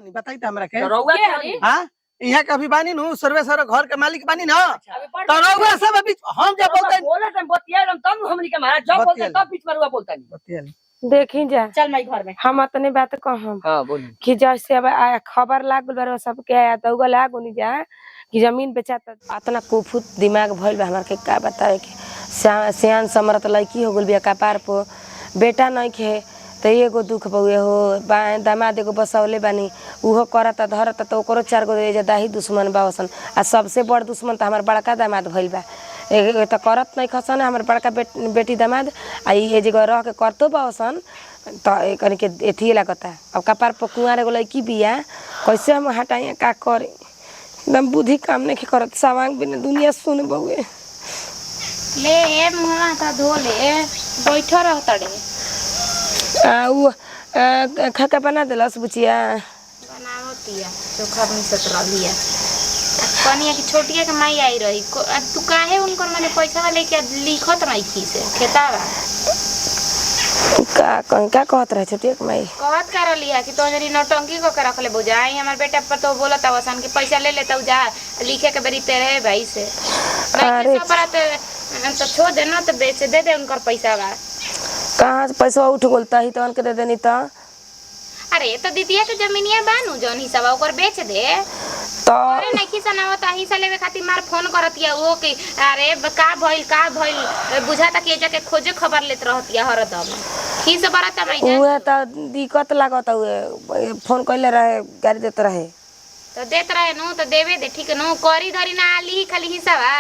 हनी बताई त हमरा के रउआ के हां यहाँ के अभी बानी नु सर्वेश्वर घर के मालिक बानी ना तो रउआ सब बीच हम जब बोलते बोले तुम बतिया तब हमनी के महाराज जब बोलते तब बीच में रउआ बोलता नहीं बतिया देखी जा चल माई घर में हम अपने बात कहम हां बोली कि जैसे अब खबर लागल बार सबके आया तो उगल लागो नहीं जा कि जमीन बेचा त इतना कुफुत दिमाग भइल बा हमरा के का बतावे के सियान समरत लड़की हो गेल बिया कपार पर बेटा नहीं खे तो एगो दुख बउए हो दामाद एगो बसौले बानी उहो करत धरत तो ओकरो 4 गो दाही दुश्मन बासन आ सबसे बड़ दुश्मन तो हमार बड़का दामाद भइल बा तो करत नहीं खसन हमार बड़का बेटी दामाद आ ये जगह रह के करतो बासन तो कनी के एथी लगता अब कपार पर कुआर एगो लड़की बिया कैसे हम हटाई का करे एकदम बुद्धि काम नहीं करत सवांग बिना दुनिया सुन बउए ले ए मुंह का धो ले बैठ रह तड़े उ खाका बना देलस बुचिया बनावतिया चोखा बनी सतरा लिया कनिया की छोटिया के माई आई रही तू काहे उनकर माने पैसा वाले के लिखत नहीं की से खेतावा का कहत रहे छोटिया के माई कहत कर लिया कि तो जरी नौटंकी को के रखले बुझाई हमर बेटा पर तो बोलत आवसन के पैसा ले लेता जा लिखे के बेरी तेरे भाई से अरे तो छोड़ दे ना तो बेच दे दे उनकर पैसा बा कहाँ से पैसा उठ गोलता ही तो उनके दे देनी तो अरे तो दीदिया के जमीनिया बानू जौन हिसाब ओकर बेच दे तो अरे नहीं खिसा ना होता हिस्सा लेवे खातिर मार फोन करतिया वो कि अरे का भइल बुझाता कि जाके खोजे खबर लेत रहतिया हरदम खिस बराता मैं उहे तो दिक्कत लागत उहे फोन कइले रहे गाड़ी देत रहे तो देत रहे नु तो देवे दे ठीक नु करी धरी ना आली खाली हिसाबा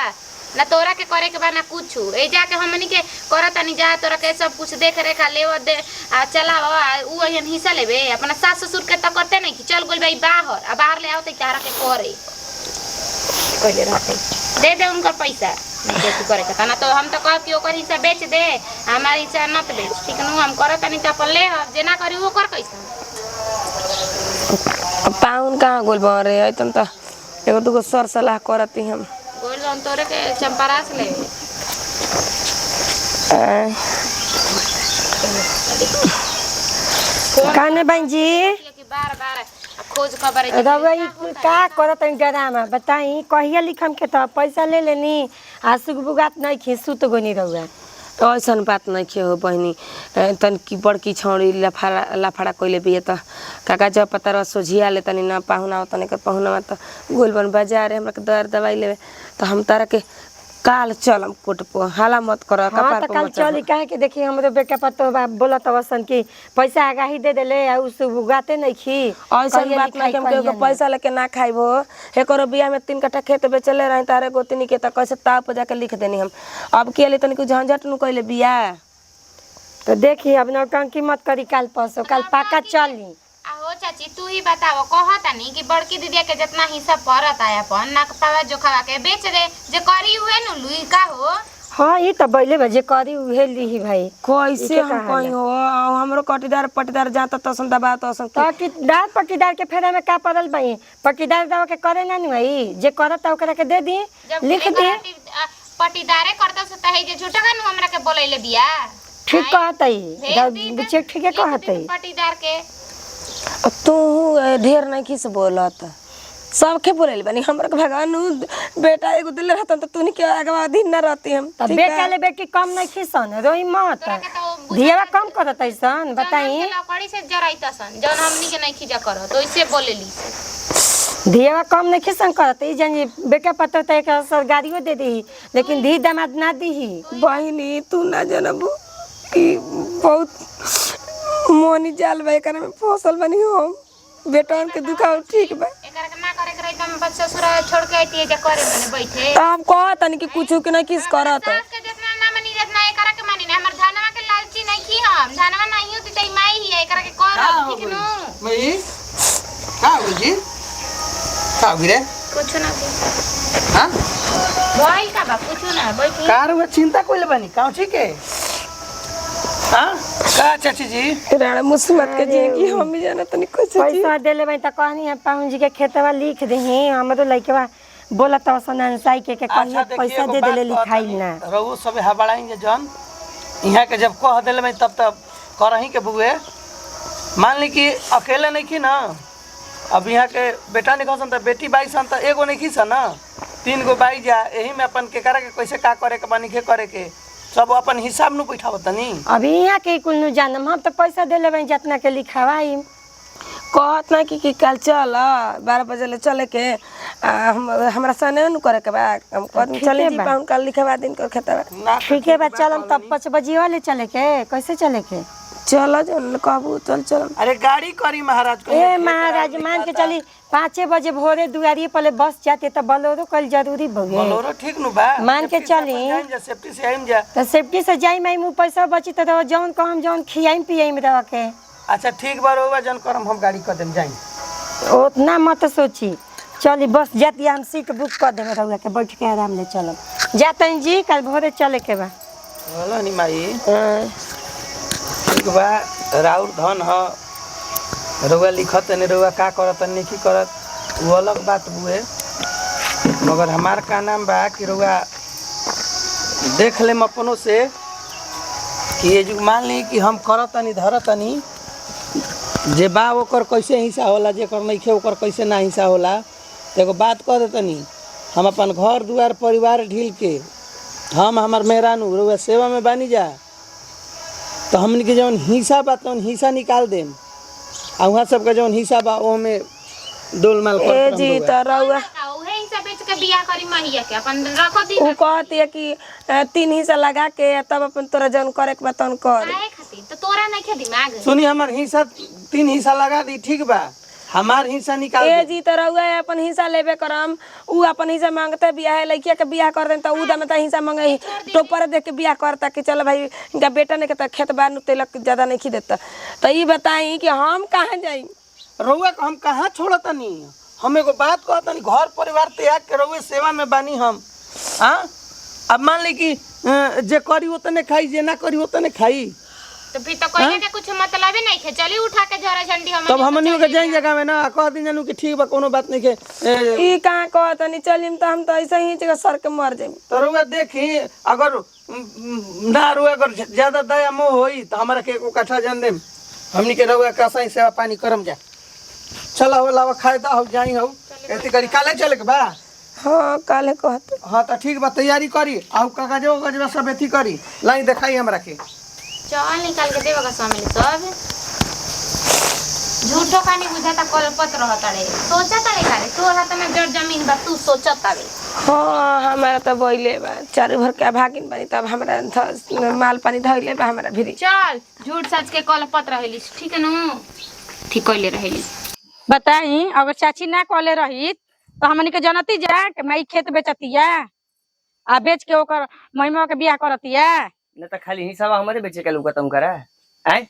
ना तोरा के करे के बा ना कुछ ए जाके हमनी के करत नहीं जा तोरा के सब कुछ देख रेखा लेव दे आ चलावा उ एहन हिस्सा लेबे अपना सास ससुर के त करते नहीं कि चल गोल भाई बाहर आ बाहर ले आवते तारा के करे कहले रहते दे दे उनकर पैसा नहीं तू करे के ना तो हम तो कह कि ओकर हिस्सा बेच दे हमार हिस्सा मत बेच ठीक नु हम करत नहीं त अपन ले अब जेना करी वो कर कैसा पाउन कहाँ गोल बरे है तुम तो एगो दुगो सर सलाह करती हम गोल हम तोरे के चंपारास ले काने बहन जी कि बार-बार खोज खबर दवाई का करत ड्रामा बताई कहिया लिखम के तो पैसा ले लेनी आ सुगबुगात नहीं खिसु तो गोनी रहुआ ऐसन बात नहीं खे हो बहनी तन की बड़की छौड़ी लाफाड़ा कइले बिए त काका जब पता रह सोझिया ले तनी ना पाहुना तनी कर पाहुना त गोलबन बाजार हमरा के दर दवाई लेवे तो हम तारा के काल चलम कोट पर हाला मत कर कपार पर काल चली काहे के देखी हमरे बेटा पतो बोलत वसन की पैसा आगाही दे देले आ उस उगाते नहीं खी ऐसन बात नहीं हम पैसा लेके ना खाइबो एकरो बिया में 3 कट्ठा खेत बेचले रही तारे गोतनी के त कैसे ताव पर जाके लिख देनी हम अब के ले तनी को झंझट नु कइले बिया तो देखी अब नौटंकी मत करी काल परसों काल पाका चली आहो चाची तू ही बताओ कहता नहीं कि बड़की दीदिया के जितना हिस्सा पड़त आया अपन ना पावा जो खावा के बेच दे जे करी हुए नु लुई का हो हां ई त बैले बजे करी उहे लीही भाई कैसे हम कहीं हो हमरो पटीदार जाता त सन दबा त सन पटीदार के फेरा में का पड़ल भाई पटीदार दवा के करे ना नु भाई जे करत ओकरा के दे दी लिख दे पटीदारे करता से त है जे झूठा का नु हमरा के बोलैले बिया ठीक कहतई बुचे ठीक कहतई पटीदार के तू ढेर नहीं किस बोलत सबके बोलेली बनी हमरा के भगवान बेटा एगो दिल रहत त तूनी के आगवा दिन ना रहती हम त बेटा ले बेटी कम नहीं खिसन रोई मत धियावा कम करत ऐसन बताई लकड़ी से जराइतसन जौन हमनी के नहीं खिजा करो तो इसे बोलेली धियावा कम नहीं खिसन करत ई जानी बेटा पतो त एक असर गाड़ियो दे दी लेकिन धी दामाद ना दीही बहिनी तू ना जानबू कि बहुत मोनी जाल बा एकरा में फसल बनी हो बेटन के दुखाव ठीक बा एकरा के ना करे करे तुम बच्चा ससुर छोड़ के आती है जे करे मने बैठे त हम कहत नहीं कि कुछ के नहीं किस करत के जितना ना मनी जितना एकरा के मानी ना हमर धनवा के लालची नहीं की हम धनवा नहीं होती तई माई ही है एकरा के कर ठीक नु मई का हो जी का गिरे कुछ ना हां भाई का बा कुछ ना बैठी कार में चिंता कोइले बनी काउ ठीक है हां का चाची जी राणा मुसीबत के जी की हम भी जाना तनी कुछ पैसा देले भाई त कहनी है पाहुन जी के खेतवा लिख देही हमरो लइकवा बोलत वसन अंसाई के कहिए पैसा दे देले लिखाई ना रहू सब हबड़ाई जे जन इहां के जब कह देले मैं तब करही के बुए मान ली कि अकेले नहीं की ना अब यहाँ के बेटा निकल सन त बेटी बाई सन त एगो नहीं खीसा ना 3 गो बाई जा यही में अपन के करे के कैसे का करे के बानी के करे के सब अपन हिसाब नु बैठावत तनी। अभी यहाँ के कुल नु जानम हम तो पैसा दे लेबै जितना के लिखवाई कहत ना कि कल चल 12 बजे ले चले के हमरा सने नु करे के बा हम कहत चले जी पाउन कल लिखवा दिन कर खेतवा ठीक है बा चलम तब 5 बजे वाले चले के कैसे चले के चल जन कहबू चल अरे गाड़ी करी महाराज को ए महाराज मान के चली 5 बजे भोरे दुआरी पले बस जाते त बोलेरो कल जरूरी भगे बोलेरो ठीक नु बा मान के चली जा सेफ्टी से आइम जा त सेफ्टी से जाई मैं मु पैसा बची त जौन कहम जौन खियाई पियाई में रह के अच्छा ठीक बा रोवा जन करम हम गाड़ी कर देम जाई उतना मत सोची चली बस जाती हम सीट बुक कर देवे रहुआ के बैठ के आराम ले चलम जाते जी कल भोरे चले के बा बोला नी माई ठीक बा राउर धन ह रउआ लिखत ने रउआ का करत नहीं की करत वो अलग बात बुए मगर हमार का नाम बा कि रउआ देख लेम अपनों से कि ये जो मान ली कि हम करतनी धरतनी जे बा ओकर कैसे हिस्सा होला जेकर नइखे ओकर कैसे ना हिस्सा होला एगो बात कह देतनी हम अपन घर दुआर परिवार ढील के हम हमार मेहरानू रउआ सेवा में बानी जा तो हमन के जौन हिस्सा बा तौन हिस्सा निकाल देम आ वहाँ सबका जौन हिस्सा बा ओ में डोलमाल कर ए जी त रउआ उहे हिसाब बेच के बियाह करी महिया के अपन रखो दी उ कहत है कि 3 हिस्सा लगा के तब अपन तोरा जन करे के बा तन कर काहे खातिर तो तोरा नहीं के दिमाग सुनी हमार हिस्सा 3 हिस्सा लगा दी ठीक बा हमार हिस्सा निकाल ए दे। जी त रउआ अपन हिस्सा लेबे करम उ अपन हिस्सा मांगते बियाह लइकिया के बियाह कर देन त उ दम त हिस्सा मांगे टोपर दे के बियाह करता कि चल भाई इनका बेटा ने के त खेत बार नु तेलक ज्यादा नहीं खी देता त ई बताई कि हम कहां जाई रउआ को हम कहाँ छोड़तनी हम एगो बात कहतनी घर परिवार त्याग के रउए सेवा में बानी हम हाँ अब मान ली कि जे करी उतने खाई जे ना करी उतने खाई तो फिर तो कोई के कुछ मतलब ही नहीं है चली उठा के झोरा झंडी हम तब हमनियो के जाई जगह में ना कह दिन जानू कि ठीक बा कोनो बात नहीं के ई कहां कहतनी चलिम त हम त ऐसे ही जगह सर के मर जाई तो रउआ देखी अगर ना रउआ अगर ज्यादा दया मोह होई तो हमारा के एको कट्ठा जान देम हमनी के रउआ का सही सेवा पानी करम जा चला हो लावा खाए दा हो जाई हो एती करी काले चले के बा हां काले कहत हां तो ठीक बा तैयारी करी आउ कागजो गजवा सब एती करी लाई देखाई हमरा के चल निकाल के देबा का स्वामी सब झूठो कानी बुझाता कलपत रहता रे सोचता रे कारे तोर हाथ में जड़ जमीन बा तू सोचता रे हां हमारा त बोइले बा चारू भर के भागिन बनी तब हमरा माल पानी धइले बा हमरा भिरी चल झूठ सच के कलपत रहेली ठीक है न ठीक कइले रहेली बताई अगर चाची ना कहले रही तो हमनी के जनती जा कि माई खेत बेचतिया आ बेच के ओकर महिमा के बियाह करतिया न त खाली हिसाब हमारे बेचे के लुका तुम करा हैं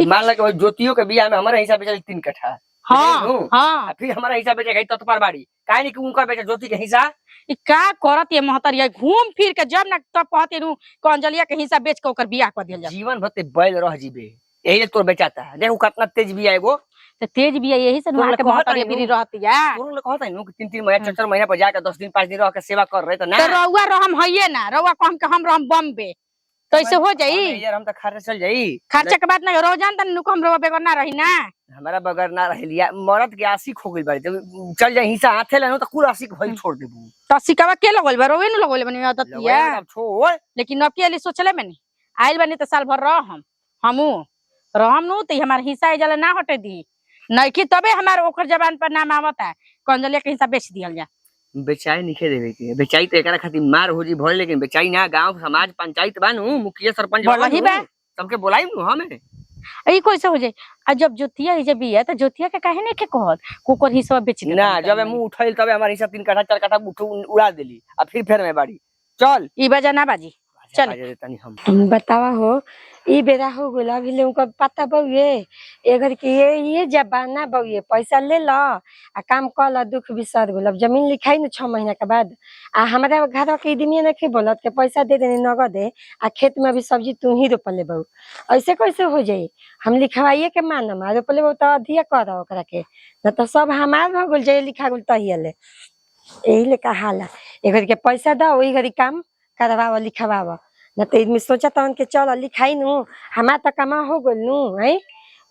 मान ला के ज्योतियों के बियाह में हमारा हिसाब बेचे 3 कट्ठा हाँ हाँ फिर हमारा हिसाब बेचे गई तत्पर बाड़ी काहे नहीं कि उनका बेचे ज्योति के हिस्सा इ का करत ये महतरिया घूम फिर के जब ना तब कहते नु कंजलिया के हिस्सा बेच के ओकर बियाह कर दियल जा जीवन भर ते बैल रह जीबे यही तोर बेचाता देखो कितना तेज बिया एगो तो तेज बिया यही से नुआ के महतरिया बिरी रहतिया तोर लोग कहता है नु कि 3 महीना 4 महीना पर जाके 10 दिन 5 दिन रह के सेवा कर रहे तो ना तो रउआ रहम हइए ना रउआ कहम के हम रहम बम्बे तो ऐसे हो जाई यार हम तो खर्च चल जाई खर्चा के बात ना रोजान तन नु हम रउआ बेगर ना रही ना हमारा बगैर ना रह लिया मरद के आशिक हो गई बाड़ी जब चल जाए हिस्सा हाथे लेनो तो कुल आशिक भइल छोड़ देबू तो सिकावा के लगल बा रोवे नु लगल बनी आदतिया अब छोड़ लेकिन अब के लिए सोचले बनी आइल बनी तो साल भर हमू रहम नु तो हमार हिस्सा जला ना हटे दी नहीं कि तबे हमार ओकर जबान पर नाम आवता कंजलिया के हिस्सा बेच दियल जा बेचाई निखे देवे के बेचाई तो एकरा खातिर मार हो जी भइल लेकिन बेचाई ना गांव समाज पंचायत बानू मुखिया सरपंच वही बा सबके बोलाई नु हमें ई कैसे हो जाए आ जब जोतिया ही जब बिया तो जोतिया के काहे नहीं के कहत कोकर हिस्सा बेच दे ना जब मुंह उठैल तबे हमार हिस्सा 3 कट्ठा 4 कट्ठा उड़ा देली अब फिर में बाड़ी चल ई बजा ना बाजी चल तनी हम बतावा हो ई बेरा हो गेल अभी ले उनका पता बउए एगर के ये जबाना बउए पैसा ले लो आ काम कर लो दुख बिसर गेल अब जमीन लिखाई न 6 महीना के बाद आ हमारा घर के इदमिया नहीं बोलत के पैसा दे देने नगद दे आ खेत में अभी सब्जी तू ही रोपले बहू ऐसे कैसे हो जाई हम लिखवाइए के मानम आ रोपले बहू तो अधिया कर ओकरा के न तो सब हमार भ गेल जे लिखा गेल तहियाले यही ले कहाला एगर के पैसा दो वही घरी काम करवावा लिखवावा न तो इनमें सोचा तहन के चल लिखाई नु हमार त कमा हो गेल नु है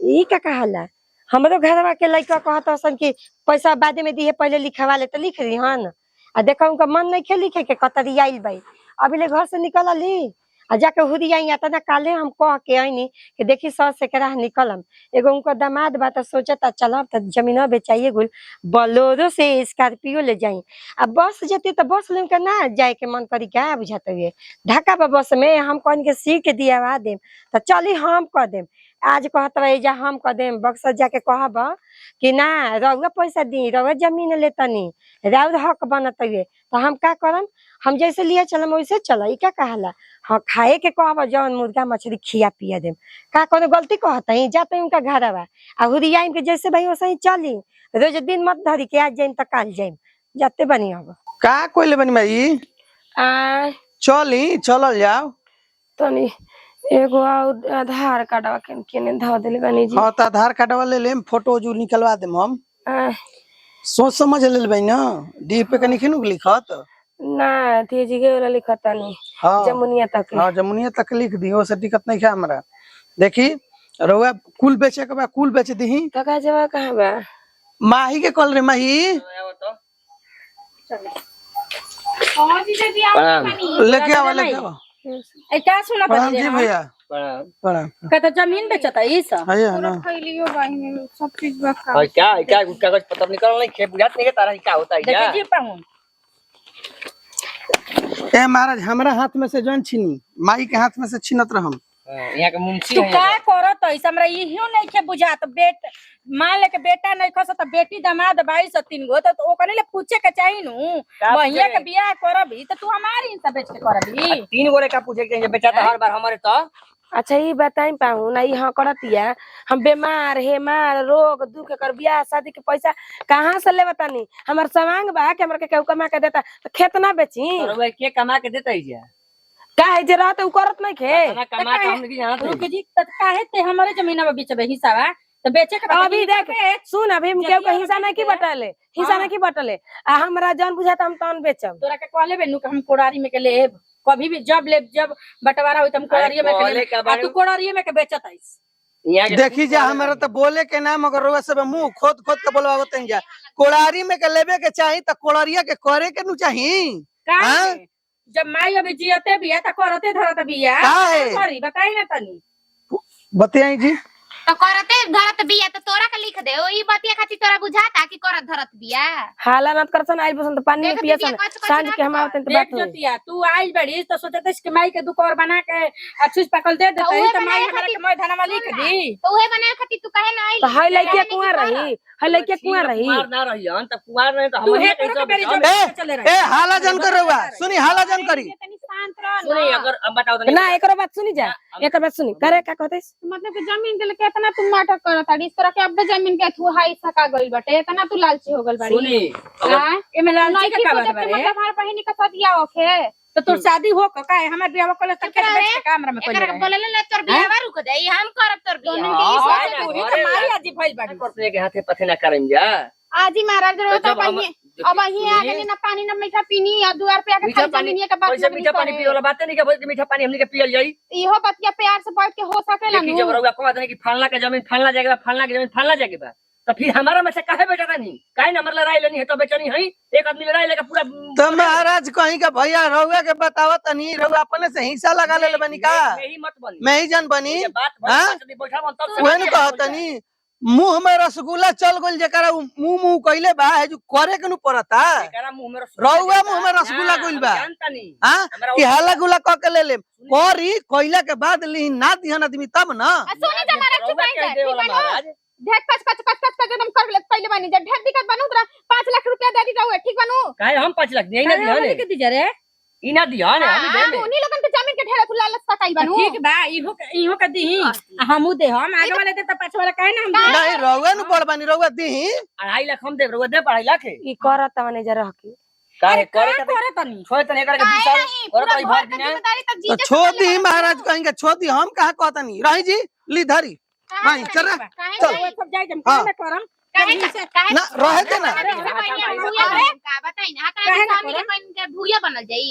ई का कहाला हमरो घरवा के लड़का कहत हसन कि पैसा बाद में दिए पहले लिखवा ले तो लिख दी हन आ देखा उनका मन नहीं खे लिखे के कतरी आइल भाई अभी ले घर से निकल ली आ जाके हुरी आई तना काले हम कह के आईनी कि देखी सर से के राह निकलम एगो उनका दामाद बा तो सोचता चलब तो जमीन बेचाइए गुल बोलोरो से स्कॉर्पियो ले जाई अब बस जती तो बस ले के ना जाए के मन करी क्या बुझाते हुए ढाका बा बस में हम कौन के सीट दियावा देम तो चली हम कह देम आज कहत रहे जा हम कह देम बक्सर जाके कहब कि ना रउआ पैसा दी रउआ जमीन ले तनी राउर हक बनत हुए तो हम का करम हम जैसे लिए चलम वैसे चल का कहला हाँ खाए के कहब जौन मुर्गा मछली खिया पिया देम का कोनो गलती कहता ही जाते उनका घर आवा आ हुरियाइम के जैसे भाई वैसे ही चली रोज दिन मत धरी के आज जाइम तो काल जाइम जाते बनी अब का कोइले बनी भाई आ चली चलल जाओ तनी एगो आधार कार्डवा के केने धो देले बनी जी हाँ तो आधार कार्ड वाले लेम फोटो जो निकलवा देम हम आ, सोच समझ ले भाई ना डी पे कनी खिनु लिखत ना तेजी के वाला लिखता नहीं हाँ जमुनिया तक हाँ जमुनिया तक लिख दी हो से दिक्कत नहीं है हमरा देखी रउआ कुल बेचे के बा कुल बेच दी तो का जवा कहां बा माही के कल रे माही लेके आवा लेके आवा ए क्या सुना प्रणाम जी भैया प्रणाम प्रणाम कहता जमीन बेचता ई सब है ना सब चीज बका और क्या क्या कागज पत्र निकल नहीं खे बुझात नहीं है तारा क्या होता है क्या देखिए जी पाऊं ए महाराज हमरा हाथ में से जौन छीनी माई के हाथ में से छीनत रहम यहाँ के मुंशी तू है का करत है हमरा इहो नहीं के बुझात बेट मान ले के बेटा नहीं खस त बेटी दामाद 22-3 गो तो ओकरे ले पूछे के चाहिए नु भैया के बियाह करबी त तू हमारी हिस्सा बेच के करबी 3 गोरे का पूछे के बेचा तो हर बार हमारे तो अच्छा ये बताई पाऊं ना यहाँ करतिया हम बीमार हेमार रोग दुख कर बियाह शादी के पैसा कहाँ से ले बतानी हमार सवांग बा के हमरा के केहू कमा के देता तो खेत ना बेची और के कमा के देता ही काहे जे रहत उ करत नहीं खे ना कमा के हम नहीं जानत रुक जी त काहे ते हमारे जमीन में बेचबे हिस्सा तो बेचे के बाद अभी देख सुन अभी हम केहू के हिस्सा नहीं की बटले हिस्सा नहीं की बटले आ हमरा जौन बुझाता हम तौन बेचब तोरा के कहले बेनु के हम कोड़ारी में के लेब कभी भी जब ले जब बंटवारा होई त हम कोड़ारी में के लेब आ तू कोड़ारी में के बेचत आइस यहाँ देखी जा हमारा तो बोले के नाम अगर रउआ सब मुंह खोद खोद के बोलवावत हैं जा कोड़ारी में के लेबे के चाही त कोड़ारिया के करे के नु चाही काहे जब माई अभी जियते बिया त करते धरत बिया काहे? करी बताई ना तनी बतियाई जी तो करते धरत बिया तो तोरा के लिख दे ओ ई बतिया खातिर तोरा बुझाता कि करत धरत बिया हाला मत करसन आइल बसन पानी में देख पियसन दीदी, कच- कच सांझ ना के हम कर। आवतन त देख बात होई जोतिया तू आई बड़ी तो सोचते कि माई के दुकोर बना के अच्छी पकल दे देते उहे तो माई बनाए हमरा के खातिर- मोय धनमा लिख दी तो उहे बनाए खातिर तू काहे ना आई तो हाय लइके कुआं रही हाय लइके कुआं रही कुमार ना रही हन त कुमार नहीं तो तू हम हे करो के बेरी ए जमीन चले रही ए हाला जन कर रउआ सुनी हाला जन करी तनी शांत रह सुनी ना। अगर अब बताओ तो ना एकरो बात सुनी जा एकर बात सुनी करे का कहते मतलब कि जमीन के लिए कितना तू नाटक करत ताड़ी इस तरह के अब जमीन के तू हाई सका गइल बटे इतना तू लालची हो गइल बाड़ी सुनी अगर हां एमे लालची का बात मतलब बारे हमार बहिनी का सदिया होखे तो तोर शादी हो का है हमर बियाह कोले तक के बेच के कामरा में एकरा कोले बोले ले तोर बियाह रुक जाई हम करब तोर बियाह हाँ, तू ही तो माई आजी भइल बाड़ी करते के हाथे पथे ना करें जा आज ही महाराज रो तो तो जब हम- बहिनी अब ही आ गनी ना पानी ना मीठा पीनी और दुआर पे आके मीठा खाली पानी जमीनिया के बात वैसे मीठा पानी पिए वाला बात नहीं के मीठा पानी हमनी के पियल जाई इहो बतिया प्यार से बैठ के हो सकेला लेकिन जब रउआ कहत नहीं कि फलना के जमीन फलना जगह फलना के जमीन फलना जगह बा तो फिर हमारा में से काहे बेटा नहीं काहे नंबर लड़ाई लेनी है तो बेचनी है एक आदमी लड़ाई लेके पूरा तो महाराज कहीं का भैया रउआ के बतावत तनी रउआ अपने से हिस्सा लगा ले बनी का यही मत बनी मैं ही जन बनी ये बात हाँ? बैठा मन तब वही न कहतनी मुंह में रसगुल्ला चल गइल जेकरा मुंह मुंह कइले बा है जो करे के नु पड़ता एकरा मुंह में रसगुल्ला रउआ मुंह में रसगुल्ला गइल बा जानता नहीं हां हमरा कि हाला गुला क के ले ले करी कइला के बाद ली ना दिहन आदमी तब ना सुनी जा महाराज चुप रउआ कर कह दे वाला महाराज ढेक पच पच पच पच पच एकदम कर ले पहले बनी जा ढेक दिक्कत बनू तोरा 5 लाख रुपया दे दी जाऊ ठीक बनू काहे हम 5 लाख नहीं ना दिहने के दीजिए रे ई ना दिहने हम दे तू नी लोगन के जमीन के ढेरा तू लालच सकाई बनू ठीक बा इहो के दी हमू दे हम आगे वाले दे त पाछ वाला काहे ना हम दे नहीं रउआ नु बड़ बनी रउआ दिही 2.5 लाख हम दे रउआ दे 2.5 लाख ई करत माने जा रह के काहे करे के करे तनी छोड़ तने एकरा के काहे विशाल नहीं और पूरा तो घर भर के दिना जिम्मेदारी तब तो जीते छोड़ दी महाराज कहेंगे छोड़ दी हम कहा कहतनी रही जी ली धरी भाई चल रे चल वो सब जाई जम हाँ। काहे ना करम काहे ना रहे के ना बताई ना का बताई ना के भूया बनल जाई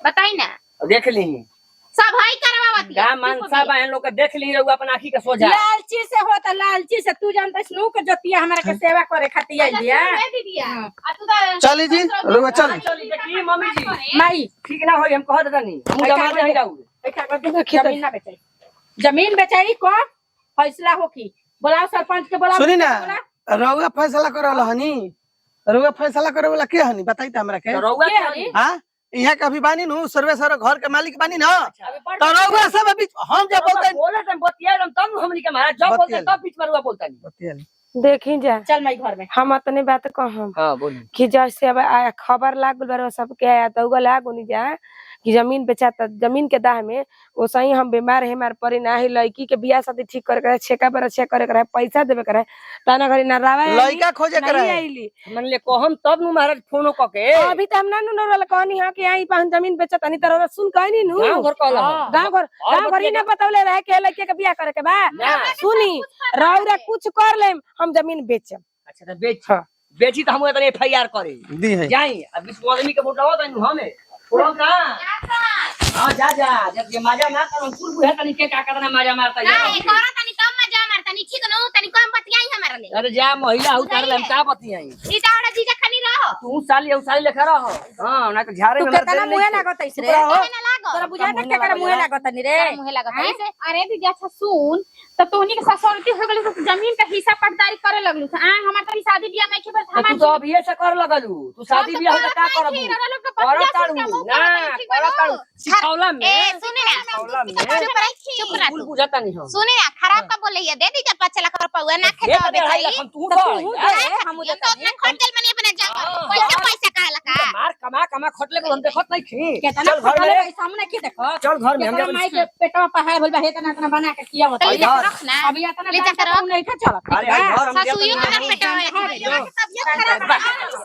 बताई ना देख ली सब हई करवावत गा मानसा बहन लोग के देख ली रहुआ अपन आँखी के सोझा। लालची से होता लालची से तू जानता स्नू के जोतिया हमारा के सेवा करे खातिर आई लिया दीदिया आ तू तो चली जी रुआ चल चली देखी मम्मी जी माई ठीक ना होई हम कहत रहनी हम जमा नहीं रहू। जमीन ना बेचाई जमीन बेचाई को फैसला होकी बुलाओ सरपंच के बुलाओ सुनी ना रउआ फैसला करल हनी रउआ फैसला करे वाला के हनी बताई त हमरा के तो रहुआ के के हनी? हां यहाँ कभी बानी नु सर्वेश्वर घर के मालिक बानी ना तो रउआ सब बीच हम जब बोलते बोले तुम बतिया हम तब हमनी के महाराज जब बोलते तब बीच में रहुआ बोलता नहीं। देखी जा चल माई घर में हम अपने बात कहम हां बोली कि जैसे अब खबर लाग गल सबके आया तो उगल लाग नहीं जा कि जमीन बेचाता जमीन के दाह में वो सही हम बीमार हेमार पड़ी ना ही लड़की के बियाह शादी ठीक करे छेका पर चेक करे करे पैसा देवे करे तना घरी ना रावा लड़का खोजे करे आईली मन ले को हम तब नु महाराज फोनो क के अभी त हम ना नु रोल कहनी हां कि आई पान जमीन बेचत नहीं तरह सुन कहनी नु गांव घर कहला गांव घर ही ना बतौले रहे के लड़के के बियाह करे के बा सुनी रौरा कुछ कर लेम हम जमीन बेचम। अच्छा तो बेच बेची तो हम तने एफआईआर करे दी है जाई अब 20 आदमी के वोट आवत नहीं हमें छोड़ो ना हां जा जा जब ये मजा ना करो कुल बुझे तनी के का करना मजा मारता ना है ए करो तनी कम मजा मारता नी ठीक न तनी कम बतियाई हमरा ले अरे जा महिला उतार ले हम का बतियाई ई तावड़ा जीजा खनी रहो तू साली औ साली लेखा रहो हां ना तो झारे तू में केतना मुहे लागत ऐसे रे ना लागो तोरा बुझा ना के करे मुहे लागत नी रे मुहे लागत ऐसे अरे दीदी अच्छा सुन तो तोहनी के ससुरती हो गेल तो जमीन का हिस्सा पटदारी करे लगलू आ हमर तरी शादी बियाह में के बस तो तू तो अब ये से कर लगलू तू शादी बियाह हो का करबू कर ताड़ू ना कर ताड़ू सिखौला में ए सुने ना सिखौला में चुप रह कुल तू बुझाता नहीं हम सुने ना खराब का बोले ये दे दी जब 5 लाख रुपया ना ये खेत तो बेचाई हम तू दो हम तो अपना खर्चल मनी अपना जंगल पैसा कहा लगा मार कमा कमा खटले को हम देखत नहीं खी केतना चल घर खटले में भाई सामने की देखो चल घर में हम केतना माई के पेटवा पहाड़ होल बा हेतना तना बना के किया होता तो ये रख ना अभी इतना ले जा दाम कर तो नहीं खा चलत अरे यार घर हम ससुइयो के पेटवा है तबियत खराब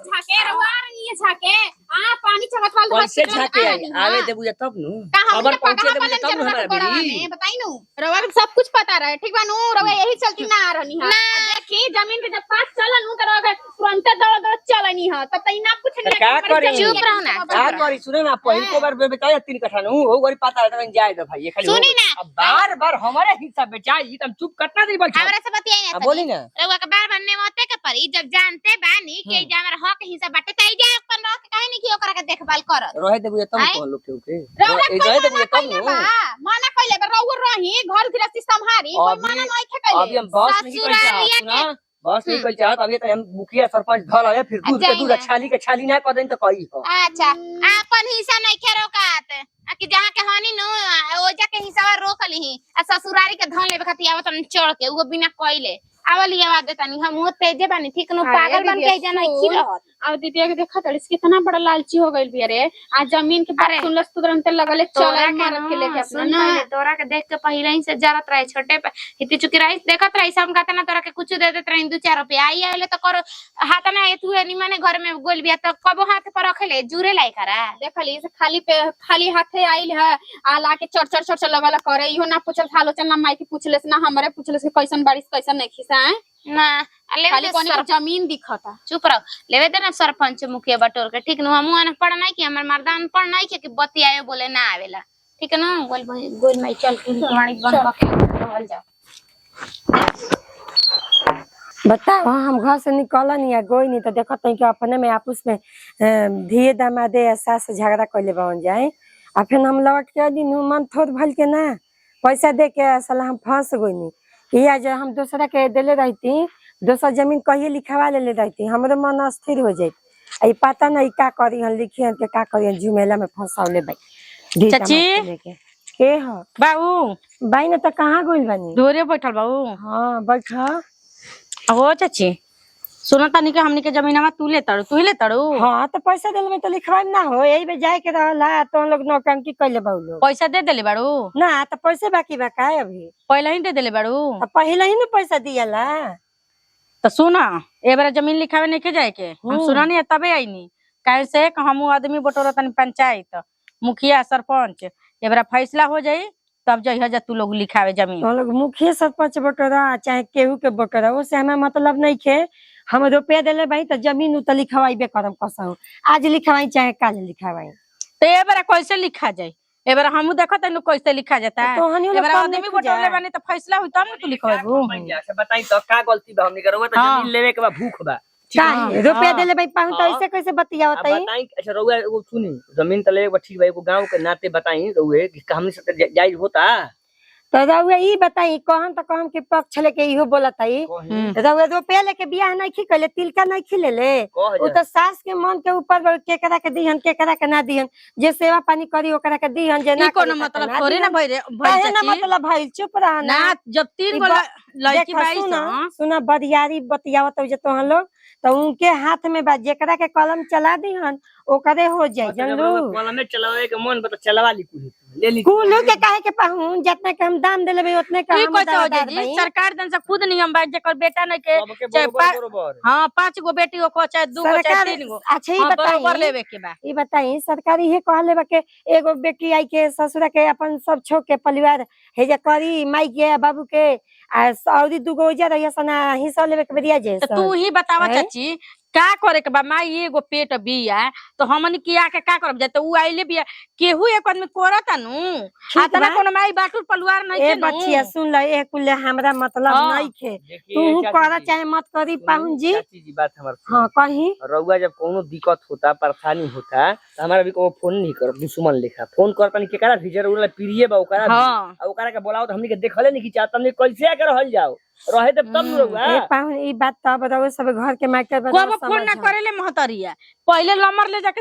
झाके रवा नहीं झाके आ पानी चढ़त वाल कैसे झाके आई आवे दे बुझा तब नु खबर पहुंचे दे बुझा तब नु हमारा बीवी बताई नु रवा के सब कुछ पता रहे ठीक बा नु रवा यही चलती ना आ रहनी हां देखी जमीन के जब पास चलन नु करवा के तुरंत दौड़ चलनी हां तब तई ना कुछ नहीं क्या करी चुप रहो ना क्या करी सुने ना पहिल को बार बेचाया 3 कट्ठा नु हो गरी पता है तो जाए दो भाई ये खाली सुनी ना अब बार बार हमारे हिस्सा बेचाई तुम चुप करना नहीं बैठो हमरा से बतियाई ना बोली ना रवा के बार बनने मते के परी जब जानते बानी कि जे हमर हक हिस्सा बाटे तई जा अपन रख काहे नहीं कि ओकरा के देखभाल करत रहे दे बुझा तब कौन लोग के रवा रहे दे बुझा तब नु माना कइले बा रउर रही घर गृहस्थी संभारी कोई माना नहीं खे कइले अभी हम बस नहीं कर चाहत सुना बस नहीं कर चाहत अभी तो हम मुखिया सरपंच धल आए फिर दूध के दूध छाली के छाली ना कर देन तो कही हो अच्छा अपन हिस्सा नहीं खे रोकात कि जहां के हनी नु ओजा के हिस्सा रोक लीही आ ससुरारी के धन लेबे खातिर आवत चढ़ के वो बिना कइले आवली आवाज देता नहीं हम वो तेजे बानी ठीक नु पागल बन के जाना खी रहत अब दीदी के देखा तड़िस कितना बड़ा लालची हो गइल बिया रे आ जमीन के बात सुनलस तुरंत लगले चला मारत के लेके अपना ना तोरा के देख के पहिले ही से जरत रहे छोटे पे हिती चुकी रही देखत रही हम कहता ना तोरा के कुछ दे देत रही 2-4 रुपया आई आले तो कर हाथ ना तू है निमने घर में गोल बिया तो कबो हाथ पर रखले जुरे लाई करा देखली से खाली हाथे आइल है आ ला के चढ़ लगल करे इहो ना पूछल हालो चल ना माई के पूछलेस ना हमरे पूछलेस कैसन बारिश कैसन नहीं खिसा है ना खाली कोनी जमीन दिखता चुप रहो लेवे दे ना सरपंच मुखिया बटोर के ठीक न हमू अन पढ़ नहीं कि हमर मर्दान पढ़ नहीं कि बत्ती आए बोले ना आवेला ठीक है ना गोल माई चल कुमारी बन के रहल जा बताओ हम घर से निकलन या गोई नहीं तो देखत नहीं कि अपने में आपस में धिए दामादे सास झगड़ा कैले बन जाए आ फिर हम लौट के दिन मन थोड़ भल के ना पैसा दे के साला हम फंस गई या जो हम दूसरा के दिले रहती दोसर जमीन कहिए लिखवा ले रहती हमरो मन अस्थिर हो जाए पता नहीं का करी हम लिखी के का करी झुमेला में फंसावले भाई चाची के हो बाबू बाई ने तो कहाँ गइल बानी दूरे बैठल बाबू हाँ बैठा हो चाची सुनो तनी के हमनी के जमीनवा तू ले तड़ू हाँ तो पैसा दिल में तो लिखवा ना हो यही पे जाए के रहला तो लोग नौटंकी कैले बाऊ लोग पैसा दे देले बाड़ू ना तो पैसे बाकी बा का अभी पहले ही दे देले बाड़ू तो पहले ही ना पैसा दियाला तो सुना ए बार जमीन लिखावे नहीं के जाए के हम सुना नहीं तबे आईनी काहे से हम आदमी बटोरा तनी पंचायत मुखिया सरपंच ए बार फैसला हो जाई तब जइहा जा तू लोग लिखावे जमीन तो लोग मुखिया सरपंच बटोरा चाहे केहू के बटोरा वो से हमें मतलब नहीं खे हम रुपया दिले भाई तो जमीन उ तो लिखवाइबे करम कसहु आज लिखवाई चाहे काल लिखवाई तो ए बार कैसे लिखा जाए एबार हमहू देखो तनु कैसे लिखा जाता है। तो हनियो लोग एबार कम आदमी लिख बटोरले जाए। बानी तो फैसला हुई तब ना तू लिखवाबू। अच्छा बताई तो का गलती बा हमनी करवा तो हाँ। जमीन लेवे के बा भूख बा। काहे रुपया देले भाई पाहुन तो हाँ। ऐसे कैसे बतियावत अब है? बताई अच्छा रउआ एगो सुनी जमीन त लेवे के बा ठीक बा एगो गांव के नाते बताई रउए कि हमनी से जायज होता। तो रउआ ई बताई कहम तो कहम के पक्ष लेके इहो बोलत है। रउआ रुपया लेके बियाह नहीं खी कइले तिलका नहीं खी लेले। कह उ तो सास के मन के ऊपर केकरा के दिहन केकरा के ना दिहन, जे सेवा पानी करी ओकरा के दिहन, जे ई ना कोनो करी मतलब ओकरा थोड़ी ना दिहन। भई रे काहे ना चाची। मतलब भाई चुप रह ना ना। जब 3 गो लड़की बाई सुना बरियारी बतियावत हो जे तोहन लोग तो उनके हाथ में बा, जेकरा के कलम चला दिहन ओकरे हो जाए जानलू। कलम में चलावे के मन बता चलवा ली कुल ले ली कुल के काहे के पाहुन जितना के हम दाम देले भाई उतने का ई हम कैसे हो दादा जाई भाई। सरकार दिन से खुद नियम बा जेकर बेटा नहीं के सबके चाहे बरोबर बरोबर। हां 5 गो बेटी हो को चाहे 2 गो चाहे सरकार 3 गो अच्छा ही हाँ, बरोबर बताई लेवे के बा। ये बताई सरकारी ये कहले बा के एगो बेटी आई के ससुरा के अपन सब छोड़ के परिवार हेजा करी माई के बाबू के और 2 गो जा रही सना हिस्सा लेवे के बरिया जे तो तू ही बतावा हैं? चाची का करे के बा माई एगो पेट बिया तो हमन किया के का करब जाते उ आइले बिया केहू एक आदमी करता नु आतना बा। कोनो माई बाटुर परिवार नहीं ए के नु बच्चिया सुन ले ए कुल हमरा मतलब हाँ। नहीं खे देखिए तू चाची कर जी, चाहे मत करी पाहुन जी। चाची जी बात हमार हाँ कहीं रउआ जब कोनो दिक्कत होता परेशानी होता तो हमारा भी को फोन नहीं कर दुश्मन लेखा फोन करता नहीं केकरा भीजर उला प्रिय बा ओकरा भी। हाँ। आ ओकरा के बोलाओ तो हमनी के देखले नहीं कि चाहत हमनी कैसे आके रहल जाओ रहे तब तब रउआ ए पाहुन ई बात तो बताओ सब घर के माइटर को बड़ा फोन ना करेले महतरिया पहले नंबर ले जाके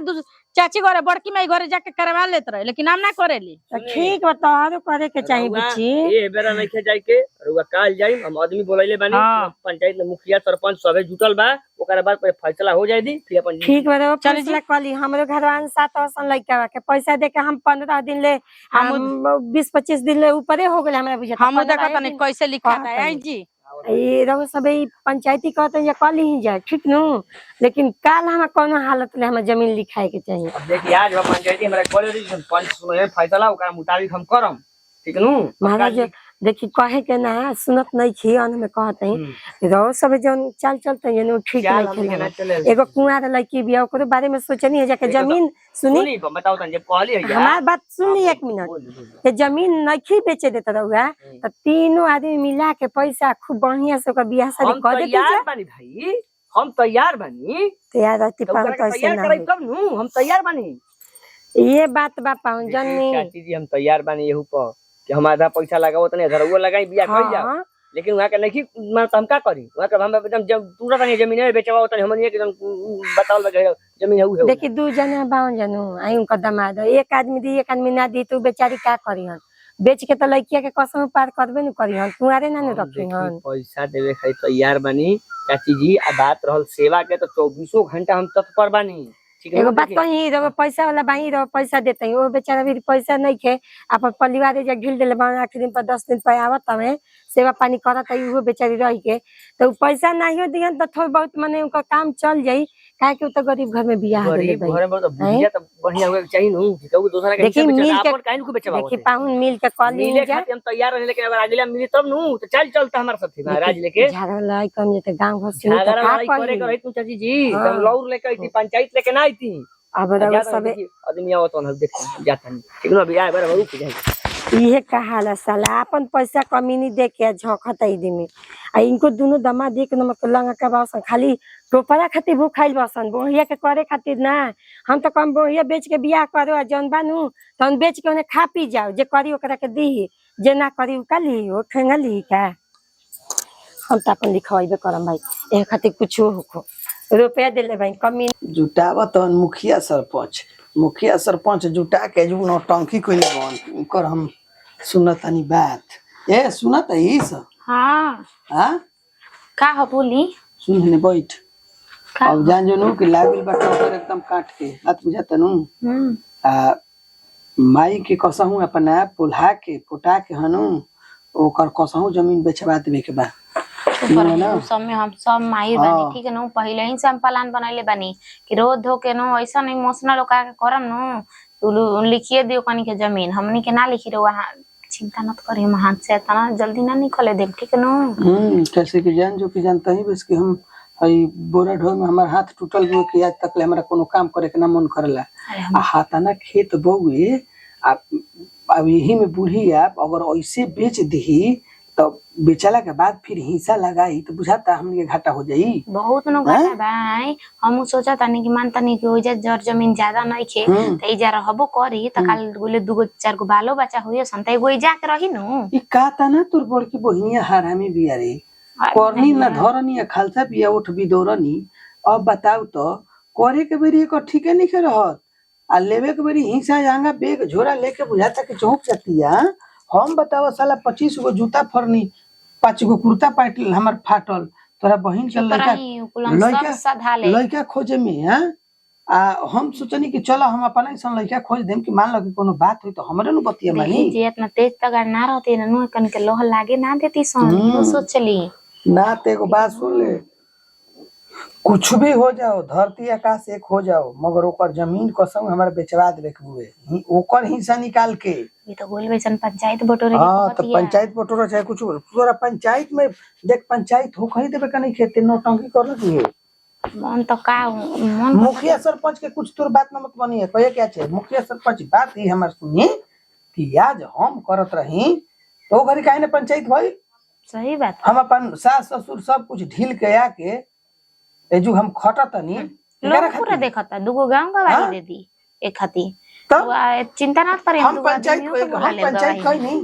चाची घरे बड़की माई घरे जाके करवा लेत रहे लेकिन हम ना करेली। ठीक बताओ करे के चाहिए रउआ बुच्ची। ए बेरा नहीं खे जाई के रउआ काल जाई हम आदमी बोलैले बानी हाँ। पंचायत में मुखिया सरपंच सबे जुटल बा ओकरा बाद पे फैसला हो जाई दी फिर अपन ठीक बा रे चली फैसला कली हमरो घरवान 7 वर्षन लइका के पैसा दे के हम 15 दिन ले हम 20-25 दिन ले ऊपरे हो गेले हमरा बुझा हम देखा तनी कैसे लिखाता है आई जी ये रहो सब पंचायती कहते या कल ही जाए ठीक नु लेकिन काल हम कोनो हालत ले हम जमीन लिखाए के चाहिए। देखिए आज हम पंचायती हमरा कॉलेज पंच सुनो फैसला ओकरा मुताबिक हम करम ठीक नु महाराज देखी कहे के ना सुनत नहीं खी अन में कहते हैं रहो सब जन चल चलते ये नु ठीक चाल नहीं हमनी के ना खेला चले एगो कुआर लड़की बिया ओकरो बारे में सोचनी है जाके देखो तो, जमीन सुनी सुनी बताओ तन जब कहली है हमार बात सुनी 1 मिनट के जमीन नहीं बेचे देता रहुआ तो तीनों आदमी मिला के पैसा खूब बढ़िया से ओकर बियाह शादी हम कर देते तैयार बानी भाई हम तैयार बानी तैयार रहती तो पाहुन ओकरा के पैसे तैयार ना कराई होई। तब नु हम तैयार बानी ये बात बा पाहुन जन्नी चाची जी हम तैयार बानी यहू पर कि हम आधा पैसा लगाओ तने आधा रउआ लगाई बिया कर जाओ हाँ लेकिन वहां के नहीं मैं हम का करी वहां के हम एकदम जब पूरा तनी जमीन है बेचवा तनी हमन एकदम बताओ लगे जमीन है देखी 2 जना 52 जनू आई उनका दमाद एक आदमी दी एक आदमी ना दी तू बेचारी का करी हन बेच के तो लड़किया के कसम पार करबे न करी हन तुम्हारे ना रखी हन पैसा देवे खाली तैयार बानी चाची जी आ बात रहल सेवा के तो 24 घंटा हम तत्पर बानी ठीक है एगो बात कही रहो पैसा वाला बाई रहो पैसा देते हैं वो बेचारा भी पैसा नहीं खे अपन परिवार जे ढील देले बा आखिर दिन पर 10 दिन पर आवत हमें सेवा पानी करत है वो बेचारी रह के तो पैसा नहीं दिहन तो थोड़ा बहुत माने उनका काम चल जाई काहे कि तो गरीब घर में बियाह देले गरीब घर में तो बुझिया तो बढ़िया होवे चाहिए नु ठीक है वो दूसरा के देखी मिल के अपन काहे को बेचवा देखी पाहुन मिल के कॉली मिले जा खातिर हम तैयार रहे लेकिन अगर अगला मिली तब नु तो चल चलता हमारे साथ महाराज लेके झाड़ा लाई कम जे गांव घर से झगड़ा तो का लड़ाई करे करी करे तू चाची जी हाँ। हम लौर लेके आई थी पंचायत लेके ना आई थी अब रहो सब आदमी आवत न देख जाता नहीं ठीक ना बियाह बार रुक जाए इहे कहाला साला अपन पैसा कमी नहीं दे के झोंकत इदी में आ इनको दोनों दमा देख नमक लंगा के बासन खाली टोपरा खातिर भूखाइल बसन बोहिया के करे खातिर ना हम तो कम बोहिया बेच के बियाह करो आ जौन बानू तौन बेच के उन्हें खा पी जाओ जे करी ओकरा के दी जे ना करी उ का ली ओ ठेंगा ली का हम तो अपन लिखवाइबे करम भाई ए खातिर कुछ होखो रुपया देले भाई कमी जुटावत मुखिया सरपंच जुटा के जो नौटंकी कोई बन कर हम सुनतानी बात ए सुनत ई सब हाँ हां का हो बोली सुन ने बैठ का अब जान जो नु कि लागल बा टोकर एकदम काट के बात बुझाता नु आ माई के कसहू अपना पुल्हा के फुटा के हनु ओकर कसहू जमीन बेचवा देवे के बा सब में हम सब माहिर बानी ठीक है नु पहले ही से हम प्लान बनैले बानी कि रोज धो के नु ऐसा नहीं इमोशनल होकर के करम नु तू लिखिए दियो कनी के जमीन हमनी के ना लिखी रहो वहां चिंता मत करी हम हाथ से इतना जल्दी ना निकले देब ठीक है नु कैसे कि जान जो कि जानता ही बस कि हम हई बोरा ढो में हमार हाथ टूटल गयो कि आज तक ले हमरा कोनो काम करे के ना मन करला आ हाथाना खेत बउए आ अब यही में बूढ़ी आप अगर ऐसे बेच दी तो बेचला के बाद फिर हिस्सा लगाई तो बुझाता हमने घाटा हो जाई। बहुत नु घाटा भाई। हम सोचा तानी कि मान तानी कि ओइजा जर जमीन ज्यादा नहीं खे त इजा रहबो करी त काल गोले दुगो चार गो बालो बच्चा होय सन त एगो इजा के रही नु। ई का तना तोर बड़की बहिनिया हरामी बिया रे करनी ना धरनी खालसा बिया उठ भी दौरनी। अब बताओ तो करे के बेरी एक ठीके नहीं के रहत आ लेवे के बेरी हिस्सा जांगा बेग झोरा लेके बुझाता कि चौक जातिया। हम बताओ साला 25 गो जूता फरनी 5 गो कुर्ता पैंट हमर फाटल तोरा बहिन के लड़का खोजे में हां आ हम सोचनी कि चलो हम अपन ऐसा लड़का खोज देम कि मान लो कि कोनो बात हुई तो हमरे नु बतिया मानी जे इतना तेज तगड़ ना रहते न कन के लोह लागे ना देती सन तो सोचली ना। ते एगो बात सुन ले कुछ भी हो जाओ धरती आकाश एक हो जाओ मगर ओकर जमीन कसम हमारे बेचवा देवे के हुए ओकर हिस्सा निकाल के। ये तो बोल वैसन पंचायत बटोरे के हां तो पंचायत बटोरा चाहे कुछ पूरा पंचायत में देख पंचायत हो कहीं देवे का नहीं खेते नौटंकी कर लगी है मन तो का मन मुखिया सरपंच के कुछ तोर बात न मत बनी है कहे क्या छे मुखिया सरपंच बात ही हमार सुनी कि आज हम करत रही तो घरी काहे ने पंचायत भाई सही बात हम अपन सास ससुर सब कुछ ढील के आके एजू हम खटतनी लोग पूरा देखता दुगो गांव का वाली दे दी एक खाती तो चिंता ना करे हम पंचायत कोई नहीं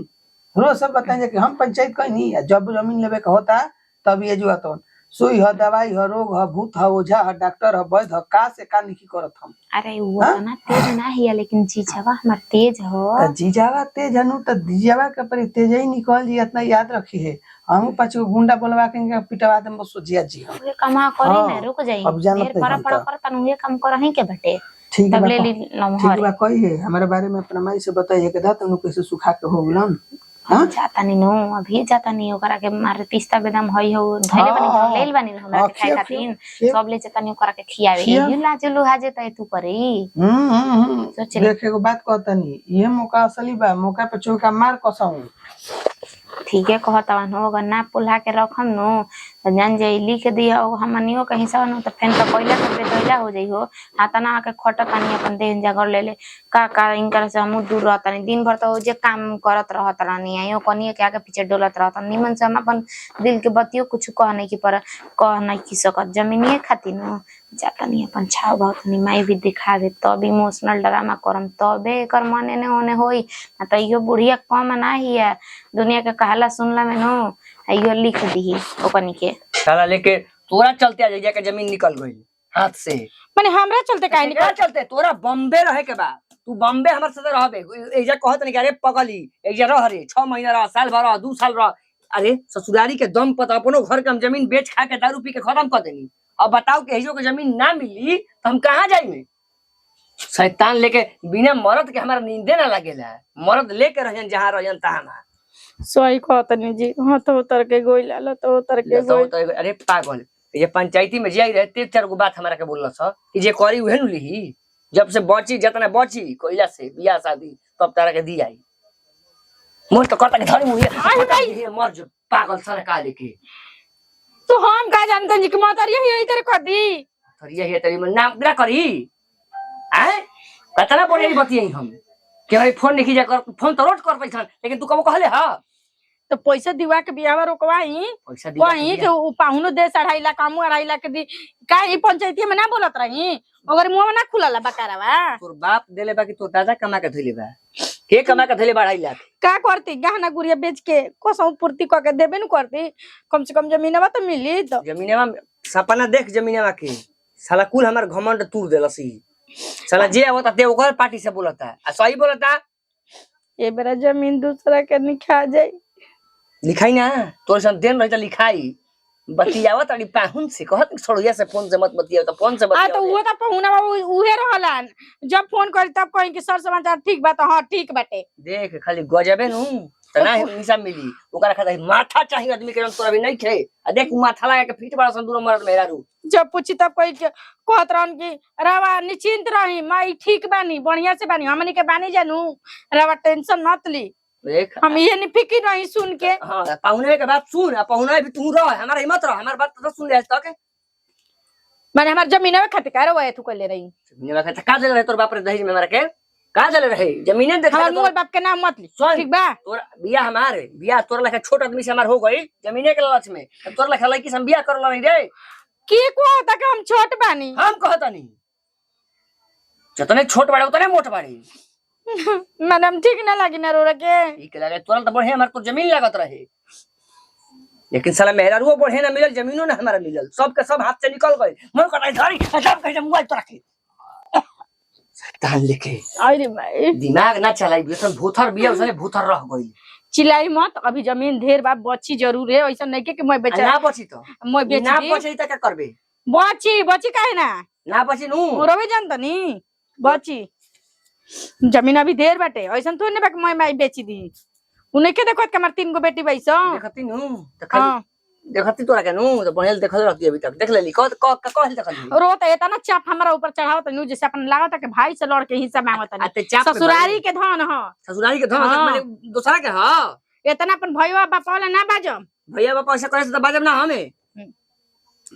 रोज सब बताएंगे कि हम पंचायत कोई नहीं जब जमीन लेवे का होता तब ये जो आता सुई ह दवाई ह रोग ह भूत ह ओझा ह डॉक्टर ह वैद ह का से का नहीं करत हम। अरे वो ना तेज ना हिया लेकिन जीजावा हमर तेज हो त जीजावा तेज हनु त जीजावा के पर तेज ही निकल जी इतना याद रखी है हम 5 गो गुंडा बोलवा के पिटवा देम बस जिया जी ये कमा करे ना रुक जाई फिर पर पर तनु ये काम करही के बटे ठीक तब ले ली ठीक बा कही है हमारे बारे में अपना माई से बताइए के दा तनु कैसे सुखा के हो गलन। हां जाता नहीं नो अभी जाता नहीं ओकरा के मार पिस्ता बेदाम हई हो धैले बनी लेल बनी हमरा के खाए खातिर सब ले जाता नहीं ओकरा के खियावे ये लाजलू हाजे तय तू करी सोच देखे को बात कहतनी ये मौका असली बा मौका पे चौका मार कसम ठीक है कहता हो अगर ना पुल्हा के रखम नो जान जे लिख दिया हमनियो के हिसाब न त फेन त कोइला के बेतैला हो जाई हो हातना के खटतानी अपन देह जगर ले का इनकर से हम दूर रहतानी दिन भर तो जे काम करत रहत रानी आयो कनिए के आगे पीछे डोलत रहत निमन से हम अपन दिल के बतियो कुछ कह नहीं की पर कह नहीं की सकत जमीनिए खाती न जाता नहीं अपन छाव बहुत नहीं माई भी दिखावे तब इमोशनल ड्रामा करम तबे एकर मने ने होने होई ना त इहो बुढ़िया कम ना हिया दुनिया के कहला सुनला में नो इहो लिख दी ओकनी के साला लेके तोरा चलते आ जाइए के जमीन निकल गई हाथ से माने हमरा चलते काहे निकल चलते तोरा बॉम्बे रहे के बा तू बॉम्बे हमर साथे रहबे एजा कहत नहीं अरे पगली एजा रह रे 6 महीना रह साल भर रह 2 साल रह अरे ससुरारी के दम पर अपनो घर के हम जमीन बेच खा के दारू पी के खत्म कर देनी। अब बताओ कि हिजो के जमीन ना मिली तो हम कहाँ जाएंगे शैतान लेके बिना मर्द के हमारा नींदे ना लगेला मर्द लेके रहन जहां रहन तहां ना सही कहतनी जी हां तो उतर के गोइला ल तो उतर के गोइल तो अरे पागल ये पंचायती में जिया रहते 4 गो बात हमारा के बोलल छ कि जे करी उहे नु लिही जब से बची जतना बची कोइला से बियाह शादी तब तारा के दी आई मोर तो कटा के धरी मुहे मर जो पागल सरकार लेके तो हम का जानते जी कि मातरिया ही इधर कर दी थरिया हे तरी मन नाम ना करी हैं कतना बड़ी बतियै हम के भाई फोन नहीं जा कर फोन तो रोज कर पैसा लेकिन तू कबो कहले हां तो पैसा दिवा के बियाह रोकवाई पैसा दिवा कहीं के पाहुनो दे 2.5 लाख हमू 2.5 लाख दी का ई पंचायती में ना बोलत रही अगर मुंह ना खुलला बकारावा तोर बाप देले बा कि तोर दादा कमा के धइले बा के कमा के धइले 2.5 लाख का करती गहना गुड़िया बेच के कसम पूर्ति क के देबे न करती कम से कम जमीनवा तो मिली तो जमीनवा सपना देख जमीनवा के साला कुल हमर घमंड तूर देलसी साला जे आवता ते ओकर पार्टी से बोलता आ सही बोलता ये बेरा जमीन दूसरा के निखा जाई लिखाई ना तोर सन देन रहता लिखाई बतियावा तड़ी पाहुन से कहत छोड़िया से फोन से मत बतिया तो फोन से बतिया तो वो तो पहुना बाबू उहे रहलन जब फोन करी तब कहीं कि सर समाचार ठीक बा तो हां ठीक बाटे देख खाली गजबे नु तना हिसाब मिली ओकरा खातिर माथा चाहिए आदमी के तोरा भी नहीं खे आ देख माथा लगा के फीट बड़ा संदूर मरद मेहरा रू जब पूछी तब कोई कहत रहन कि रावा निश्चिंत रही माई ठीक बानी बढ़िया से बानी हमनी के बानी जानू रावा टेंशन मत ली देख हम ये नहीं फिक्र नहीं सुन के हां पाहुने के बात सुन पाहुने भी तू रह हमारा हिम्मत रह हमार बात तो सुन ले आज तक माने हमार जमीन में खतकार हुआ है तू कर ले रही जमीन में का दे रहे तोर बाप रे दहेज में मार के कहाँ चले रहे जमीने देख हमार मोल बाप के नाम मत ली सुन। ठीक बा तोरा बिया हमारे बिया तोरा लेखा छोट आदमी से हमार हो गई जमीने के लालच में अब तोरा लेखा लड़की से हम बिया कर नहीं रे की को होता कि हम छोट बानी हम कहता नहीं जितने छोट बाड़े उतने मोट बाड़े मैडम ठीक ना लगी ना रोरा के ठीक लगे तोरा तो बढ़िया हमारे तो जमीन लागत रहे लेकिन साला मेहरारू बढ़िया ना मिलल जमीनो ना हमारा मिलल सब के सब हाथ से निकल गए मन कटाई धरी सब कहे मोबाइल तो रखे तान लेके अरे भाई दिमाग ना चलाई बेसन भूथर बिया उसने भूथर रह गई चिल्लाई मत अभी जमीन ढेर बा बची जरूर है ऐसा नहीं के मैं बेचा ना बची तो मैं बेच ना दी बची त का करबे बची काहे ना बची नु रवि जानता नी बची जमीन अभी ढेर बाटे ऐसा तो नहीं बा कि मैं बेची दी उन्हें के देखो कि हमार 3 गो बेटी बैसो देखती नु त खाली देखती तोरा के नु तो बढ़िया देखल रहती अभी तक देख लेली कहल देखल रो तो इतना चाप हमारा ऊपर चढ़ाओ तो न्यू जैसे अपन लागत कि भाई से लड़ के हिस्सा मांगत आते चाप ससुरारी के धन ह ससुरारी के धन हाँ। माने दूसरा के हां इतना अपन भईवा बापा वाला ना बाजो भैया बापा ऐसा करे तो बाजब ना हमें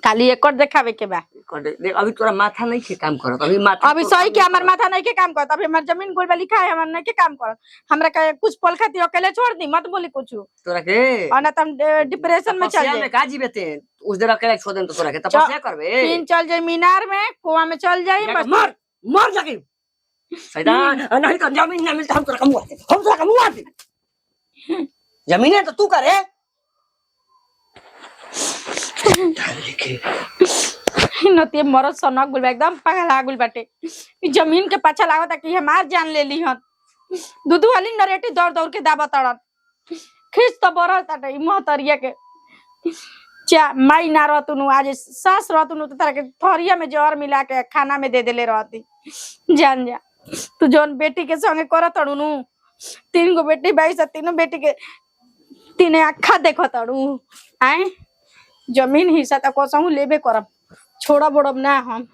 खाली एकड़ देखावे के बा देख अभी तोरा माथा नहीं के काम करत अभी माथा अभी सही के हमार माथा नहीं के काम करत अभी हमार जमीन गोल लिखा है हमार नहीं के काम करत हमरा के कुछ पल खातिर अकेले छोड़ दी मत बोली कुछ तोरा के और ना तुम डिप्रेशन में चल तपस्या जाए में का जीवेते उस दिन अकेले छोड़ देन तो तोरा के तपस्या करबे तीन चल जाए मीनार में कुआं में चल जाए जाके बस मर मर जाके शैतान नहीं तो जमीन ना मिलता हम तोरा का मुआ दे जमीन तो तू करे नती मरद सनक गुल एकदम पागल आगुल बाटे ई जमीन के पाछा लागत कि हमार जान ले ली हन दूधू वाली नरेटी दौड़ दौड़ के दाबा तड़न खींच तो बरल ताटे मोहतरिया के चा माई ना रहतुनु आज सास रहतुनु तो तारा के थरिया में जहर मिला के खाना में दे देले रहती जान जा तू जोन बेटी के संगे करत तड़ुनु 3 गो बेटी भाई से तीनों बेटी के तीने अखा देखो तड़ू आए जमीन हिस्सा तो कसहू लेबे करब छोड़ा बोड़ब ना हम